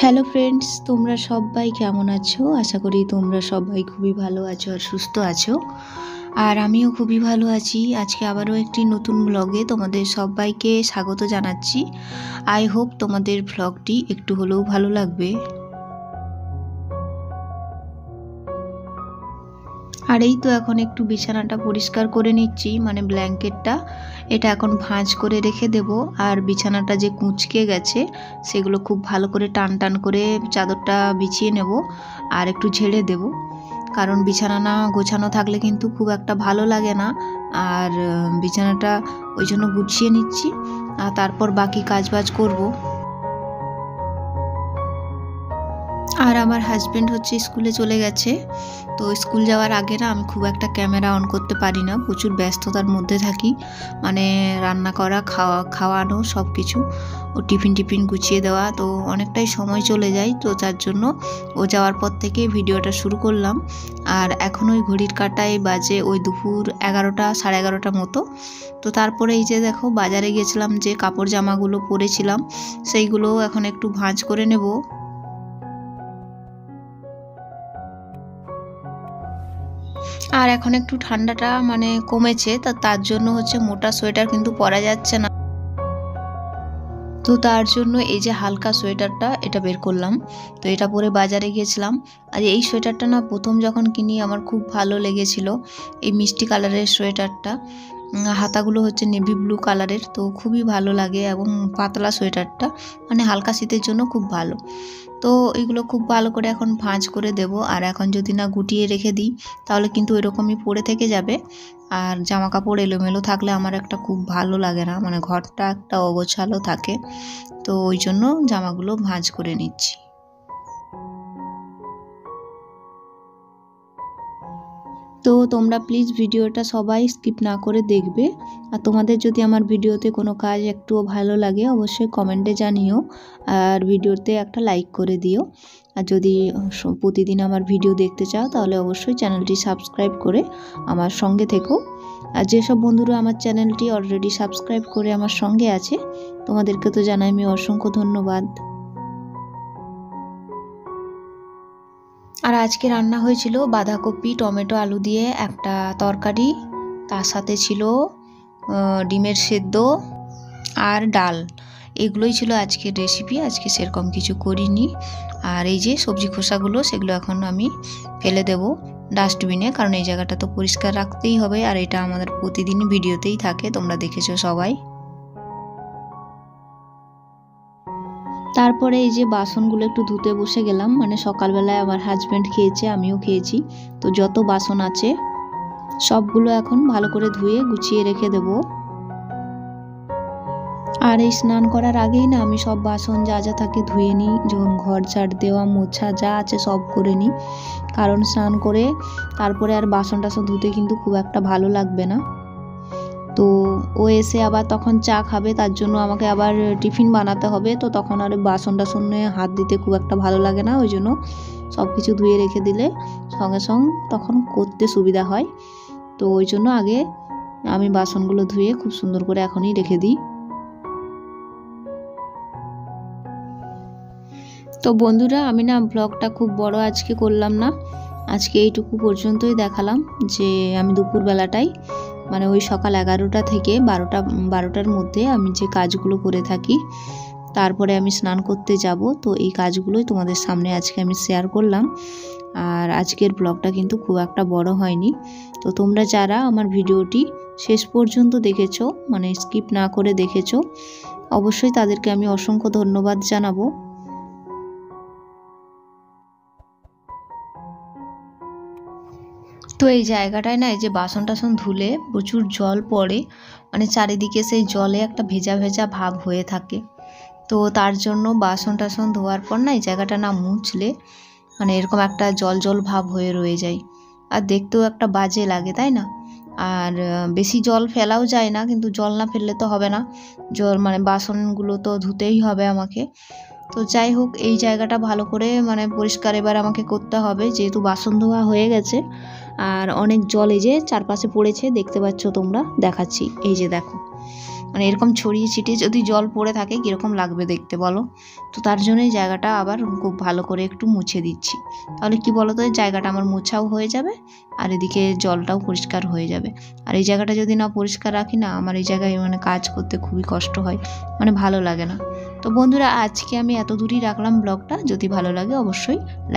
Hello friends, তোমরা সবাই কেমন আছো? আশা করি তোমরা সবাই খুবই ভালো আছো আর সুস্থ আছো। আর আমিও খুবই ভালো আছি। আজকে আবারও একটি নতুন ব্লগে তোমাদের সবাইকে স্বাগত জানাচ্ছি। আই হোপ তোমাদের ব্লগটি একটু হলেও ভালো লাগবে। আর এই তো এখন একটু বিছানাটা পরিষ্কার করে নিচ্ছি, মানে ব্ল্যাঙ্কেটটা এটা এখন ভাঁজ করে রেখে দেব। আর বিছানাটা যে কুঁচকে গেছে সেগুলো খুব ভালো করে টান টান করে চাদরটা বিছিয়ে নেব আর একটু ঝেড়ে দেব, কারণ বিছানা না গোছানো থাকলে কিন্তু খুব একটা ভালো লাগে না। আর বিছানাটা ওই জন্য গুছিয়ে নিচ্ছি আর তারপর বাকি কাজবাজ করব। আর আমার হাজব্যান্ড হচ্ছে স্কুলে চলে গেছে, তো স্কুল যাওয়ার আগে না আমি খুব একটা ক্যামেরা অন করতে পারি না, প্রচুর ব্যস্ততার মধ্যে থাকি, মানে রান্না করা, খাওয়ানো সব কিছু, ও টিফিন গুছিয়ে দেওয়া, তো অনেকটাই সময় চলে যায়। তো তার জন্য ও যাওয়ার পর থেকে ভিডিওটা শুরু করলাম। আর এখন ওই ঘড়ির কাঁটায় বাজে ওই দুপুর 11টা সাড়ে 11টা মতো। তো তারপরে এই যে দেখো বাজারে গেছিলাম, যে কাপড় জামাগুলো পরেছিলাম সেইগুলো এখন একটু ভাঁজ করে নেব। আর এখন একটু ঠান্ডাটা মানে কমেছে, তার জন্য হচ্ছে মোটা সোয়েটার কিন্তু পরা যাচ্ছে না, তো তার জন্য এই যে হালকা সোয়েটারটা এটা বের করলাম। তো এটা পরে বাজারে গিয়েছিলাম। আর এই সোয়েটারটা না প্রথম যখন কিনি আমার খুব ভালো লেগেছিল, এই মিষ্টি কালারের সোয়েটারটা। হাতাগুলো হচ্ছে নেভি ব্লু কালারের, তো খুবই ভালো লাগে এবং পাতলা সোয়েটারটা, মানে হালকা শীতের জন্য খুব ভালো। তো এগুলো খুব ভালো করে এখন ভাঁজ করে দেব। আর এখন যদি না গুটিয়ে রেখে দিই তাহলে কিন্তু এরকমই পড়ে থেকে যাবে। আর জামা কাপড় এলোমেলো থাকলে আমার একটা খুব ভালো লাগে না, মানে ঘরটা একটা অগোছালো থাকে, তো ওই জন্য জামাগুলো ভাঁজ করে নিচ্ছি। তো তোমরা প্লিজ ভিডিওটা সবাই স্কিপ না করে দেখবে। আর তোমাদের যদি আমার ভিডিওতে কোনো কাজ একটুও ভালো লাগে অবশ্যই কমেন্টে জানিও, আর ভিডিওতে একটা লাইক করে দিও। আর যদি প্রতিদিন আমার ভিডিও দেখতে চাও তাহলে অবশ্যই চ্যানেলটি সাবস্ক্রাইব করে আমার সঙ্গে থেকো। আর যেসব বন্ধুরা আমার চ্যানেলটি অলরেডি সাবস্ক্রাইব করে আমার সঙ্গে আছে তোমাদেরকে তো জানাই আমি অসংখ্য ধন্যবাদ। আর আজকে রান্না হয়েছিল বাঁধাকপি টমেটো আলু দিয়ে একটা তরকারি, তার সাথে ছিল ডিমের সেদ্ধ আর ডাল। এগুলোই ছিল আজকের রেসিপি। আজকে সেরকম কিছু করিনি। আর এই যে সবজি খোসাগুলো সেগুলো এখন আমি ফেলে দেব ডাস্টবিনে, কারণ এই জায়গাটা তো পরিষ্কার রাখতেই হবে। আর এটা আমাদের প্রতিদিন ভিডিওতেই থাকে, তোমরা দেখেছো সবাই। তারপরে এই যে বাসনগুলো একটু ধুতে বসে গেলাম, মানে সকালবেলায় আমার হাজব্যান্ড খেয়েছে, আমিও খেয়েছি, তো যত বাসন আছে সবগুলো এখন ভালো করে ধুয়ে গুছিয়ে রেখে দেব। আর এই স্নান করার আগেই না আমি সব বাসন যা যা থাকে ধুয়ে নিই, যখন ঘর ঝাড় দেওয়া মোছা যা আছে সব করে নিই, কারণ স্নান করে তারপরে আর বাসন টাসন ধুতে কিন্তু খুব একটা ভালো লাগবে না। তো ও এসে আবার তখন চা খাবে, তার জন্য আমাকে আবার টিফিন বানাতে হবে, তো তখন আর বাসন টাসনে হাত দিতে খুব একটা ভালো লাগে না, ওই জন্য সব কিছু ধুয়ে রেখে দিলে সঙ্গে সঙ্গে তখন করতে সুবিধা হয়। তো ওই জন্য আগে আমি বাসনগুলো ধুয়ে খুব সুন্দর করে এখনই রেখে দিই। তো বন্ধুরা আমি না ব্লগটা খুব বড় আজকে করলাম না, আজকে এইটুকু পর্যন্তই দেখালাম, যে আমি দুপুরবেলাটাই মানে ওই সকাল 11টা থেকে 12টার মধ্যে আমি যে কাজগুলো করে থাকি, তারপরে আমি স্নান করতে যাব, তো এই কাজগুলোই তোমাদের সামনে আজকে আমি শেয়ার করলাম। আর আজকের ব্লগটা কিন্তু খুব একটা বড় হয়নি। তো তোমরা যারা আমার ভিডিওটি শেষ পর্যন্ত দেখেছো, মানে স্কিপ না করে দেখেছো, অবশ্যই তাদেরকে আমি অসংখ্য ধন্যবাদ জানাবো। তো এই জায়গাটায় না এই যে বাসন টাসন ধুলে প্রচুর জল পড়ে, মানে চারিদিকে সেই জলে একটা ভেজা ভেজা ভাব হয়ে থাকে। তো তার জন্য বাসন টাসন ধোয়ার পর না এই জায়গাটা না মুছলে মানে এরকম একটা জল জল ভাব হয়ে রয়ে যায়, আর দেখতেও একটা বাজে লাগে, তাই না? আর বেশি জল ফেলাও যায় না, কিন্তু জল না ফেললে তো হবে না, জল মানে বাসনগুলো তো ধুতেই হবে আমাকে। তো যাই হোক, এই জায়গাটা ভালো করে মানে পরিষ্কার এবার আমাকে করতে হবে, যেহেতু বাসন ধোয়া হয়ে গেছে। আর অনেক জল এই যে চারপাশে পড়েছে, দেখতে পাচ্ছ তোমরা, দেখাচ্ছি, এই যে দেখো, মানে এরকম ছড়িয়ে ছিটিয়ে যদি জল পড়ে থাকে কীরকম লাগবে দেখতে বলো? তো তার জন্যই জায়গাটা আবার খুব ভালো করে একটু মুছে দিচ্ছি, তাহলে কি বলো তো, এই জায়গাটা আমার মোছাও হয়ে যাবে আর এদিকে জলটাও পরিষ্কার হয়ে যাবে। আর এই জায়গাটা যদি না পরিষ্কার রাখি না, আমার এই জায়গায় মানে কাজ করতে খুবই কষ্ট হয়, মানে ভালো লাগে না। তো বন্ধুরা, আজকে আমি এত দূরই রাখলাম ব্লগটা। যদি ভালো লাগে অবশ্যই লাইক